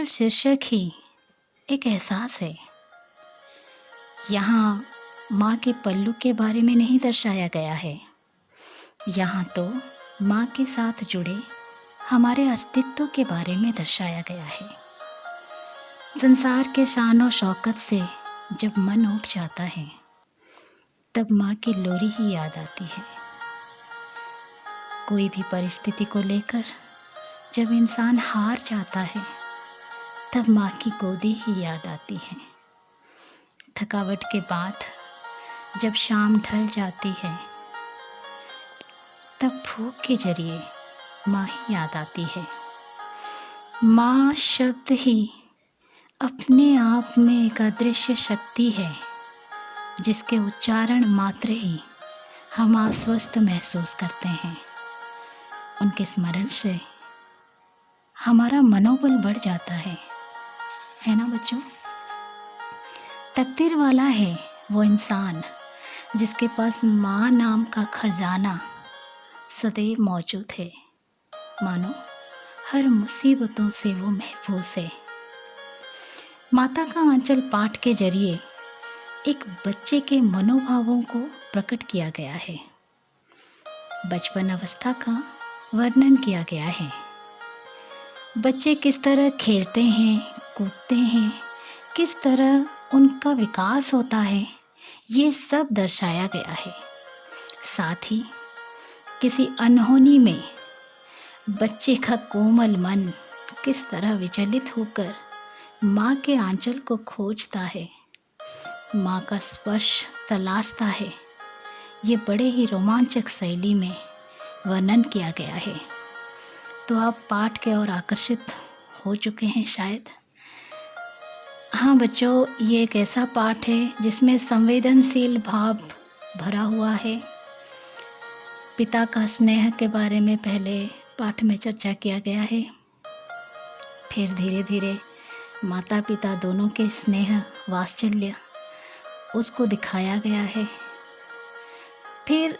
शीर्षक ही एक एहसास है। यहाँ माँ के पल्लू के बारे में नहीं दर्शाया गया है। यहाँ तो माँ के साथ जुड़े हमारे अस्तित्व के बारे में दर्शाया गया है। संसार के शान और शौकत से जब मन उब जाता है, तब माँ की लोरी ही याद आती है। कोई भी परिस्थिति को लेकर जब इंसान हार जाता है, तब माँ की गोदी ही याद आती है। थकावट के बाद जब शाम ढल जाती है, तब भूख के जरिए माँ ही याद आती है। माँ शब्द ही अपने आप में एक अदृश्य शक्ति है, जिसके उच्चारण मात्र ही हम आश्वस्त महसूस करते हैं। उनके स्मरण से हमारा मनोबल बढ़ जाता है ना बच्चों? तकदीर वाला है वो इंसान जिसके पास माँ नाम का खजाना सदैव मौजूद है। मानो हर मुसीबतों से वो महफूज है। माता का आंचल पाठ के जरिए एक बच्चे के मनोभावों को प्रकट किया गया है। बचपन अवस्था का वर्णन किया गया है। बच्चे किस तरह खेलते हैं, कूदते हैं, किस तरह उनका विकास होता है, ये सब दर्शाया गया है। साथ ही किसी अनहोनी में बच्चे का कोमल मन किस तरह विचलित होकर माँ के आंचल को खोजता है, माँ का स्पर्श तलाशता है। ये बड़े ही रोमांचक शैली में वर्णन किया गया है। तो आप पाठ के और आकर्षित हो चुके हैं शायद। हाँ बच्चों, ये एक ऐसा पाठ है जिसमें संवेदनशील भाव भरा हुआ है। पिता का स्नेह के बारे में पहले पाठ में चर्चा किया गया है। फिर धीरे धीरे माता पिता दोनों के स्नेह वात्सल्य उसको दिखाया गया है। फिर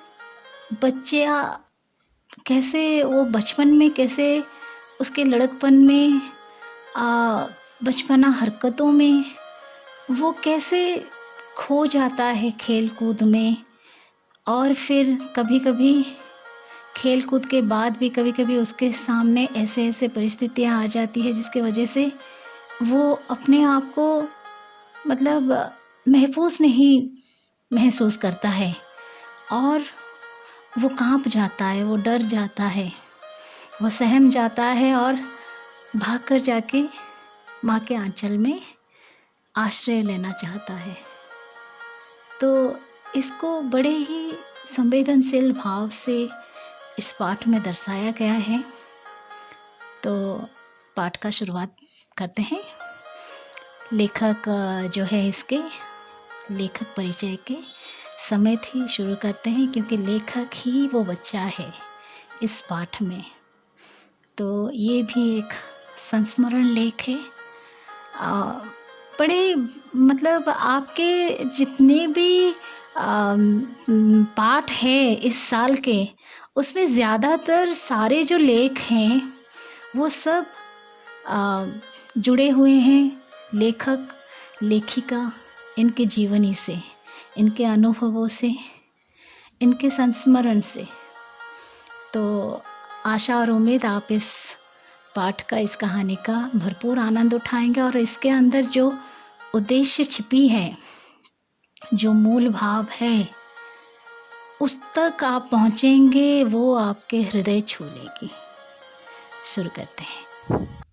बच्चा कैसे वो बचपन में कैसे उसके लड़कपन में बचपना हरकतों में वो कैसे खो जाता है खेल कूद में, और फिर कभी कभी खेल कूद के बाद भी कभी कभी उसके सामने ऐसे ऐसे परिस्थितियाँ आ जाती है जिसके वजह से वो अपने आप को मतलब महफूज नहीं महसूस करता है और वो कांप जाता है, वो डर जाता है, वो सहम जाता है और भागकर जाके माँ के आंचल में आश्रय लेना चाहता है। तो इसको बड़े ही संवेदनशील भाव से इस पाठ में दर्शाया गया है। तो पाठ का शुरुआत करते हैं। लेखक जो है इसके लेखक परिचय के समेत ही शुरू करते हैं, क्योंकि लेखक ही वो बच्चा है इस पाठ में। तो ये भी एक संस्मरण लेख है। बड़े मतलब आपके जितने भी पाठ है इस साल के, उसमें ज़्यादातर सारे जो लेख हैं वो सब जुड़े हुए हैं लेखक लेखिका इनके जीवनी से, इनके अनुभवों से, इनके संस्मरण से। तो आशा और उम्मीद आप इस पाठ का, इस कहानी का भरपूर आनंद उठाएंगे और इसके अंदर जो उद्देश्य छिपी है, जो मूल भाव है, उस तक आप पहुंचेंगे, वो आपके हृदय छू लेगी। शुरू करते हैं।